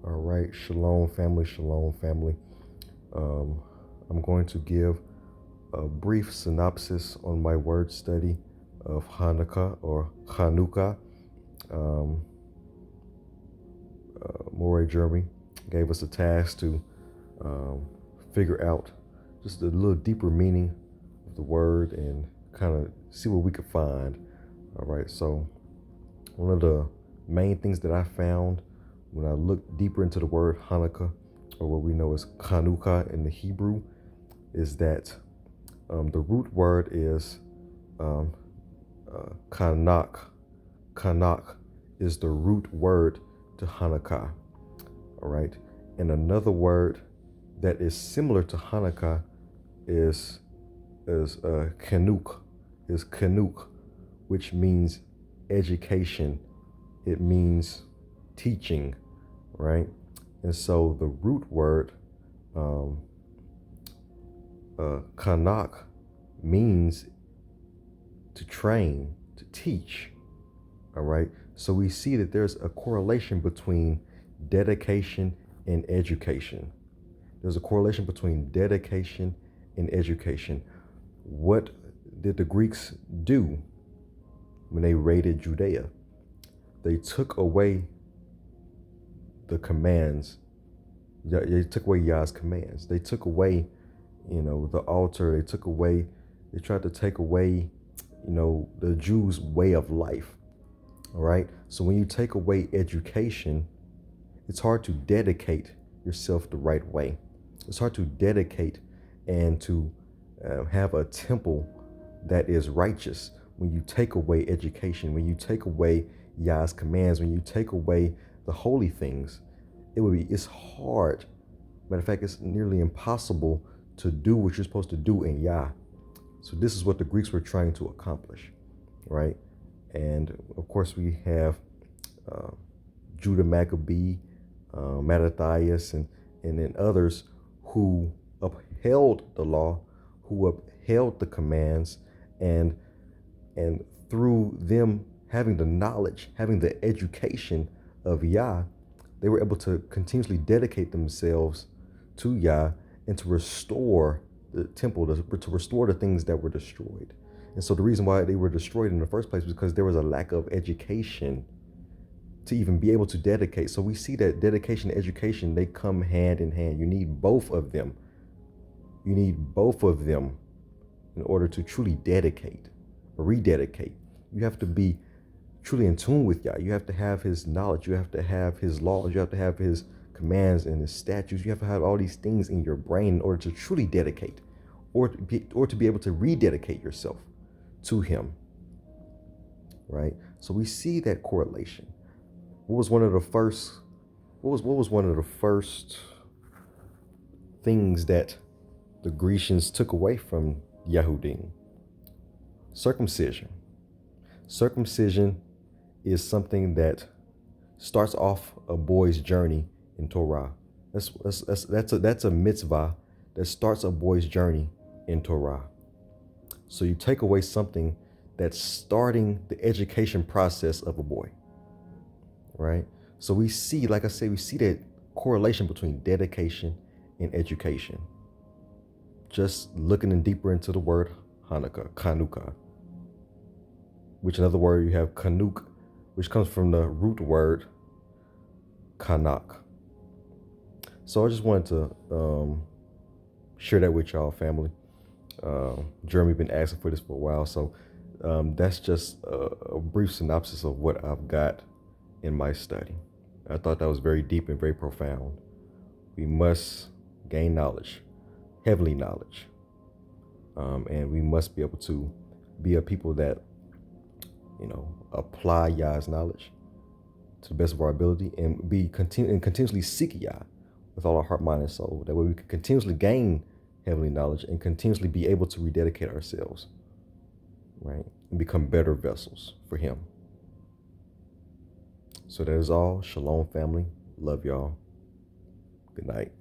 All right, shalom family, shalom family. Um, I'm going to give a brief synopsis on my word study of Hanukkah or Hanukkah. Um, Moray Jeremy gave us a task to um, figure out just a little deeper meaning of the word and kind of see what we could find. All right, so one of the main things that I found when I looked deeper into the word Hanukkah, or what we know as Chanukah in the Hebrew, is that the root word is um, Kanak. Kanak is the root word to Hanukkah. All right. And another word that is similar to Hanukkah is Kanuk, which means education. It means teaching, right? And so the root word Kanak means to train, to teach. All right. So we see that there's a correlation between dedication and education. There's a correlation between dedication and education. What did the Greeks do when they raided Judea? They took away the commands. They took away Yah's commands. They took away, the altar. They tried to take away, the Jews' way of life. All right. So when you take away education, it's hard to dedicate yourself the right way. It's hard to dedicate and to have a temple that is righteous. When you take away education, when you take away Yah's commands, when you take away the holy things, it's hard. Matter of fact, it's nearly impossible to do what you're supposed to do in Yah. So this is what the Greeks were trying to accomplish, right? And of course, we have Judah Maccabee, Mattathias, and then others who upheld the law, who upheld the commands, and through them having the knowledge, having the education of Yah, they were able to continuously dedicate themselves to Yah and to restore the temple, to restore the things that were destroyed. And so the reason why they were destroyed in the first place was because there was a lack of education to even be able to dedicate. So we see that dedication and education, they come hand in hand. You need both of them. You need both of them in order to truly dedicate or rededicate. You have to be truly in tune with Yah. You have to have his knowledge. You have to have his laws. You have to have his commands and his statutes. You have to have all these things in your brain in order to truly dedicate or to be able to rededicate yourself to him, right? So we see that correlation. What was one of the first things that the Grecians took away from Yahudim? Circumcision. Circumcision is something that starts off a boy's journey in Torah. That's a mitzvah that starts a boy's journey in Torah. So you take away something that's starting the education process of a boy, right? So we see, like I said, we see that correlation between dedication and education. Just looking in deeper into the word Hanukkah, Chanukah, which another word you have Kanuk, which comes from the root word Kanak. So I just wanted to share that with y'all, family. Jeremy been asking for this for a while, so that's just a brief synopsis of what I've got in my study. I thought that was very deep and very profound. We must gain knowledge, heavenly knowledge, and we must be able to be a people that, apply Yah's knowledge to the best of our ability, and continuously seek Yah with all our heart, mind, and soul. That way we can continuously gain heavenly knowledge and continuously be able to rededicate ourselves, right? And become better vessels for him. So that is all. Shalom, family. Love y'all. Good night.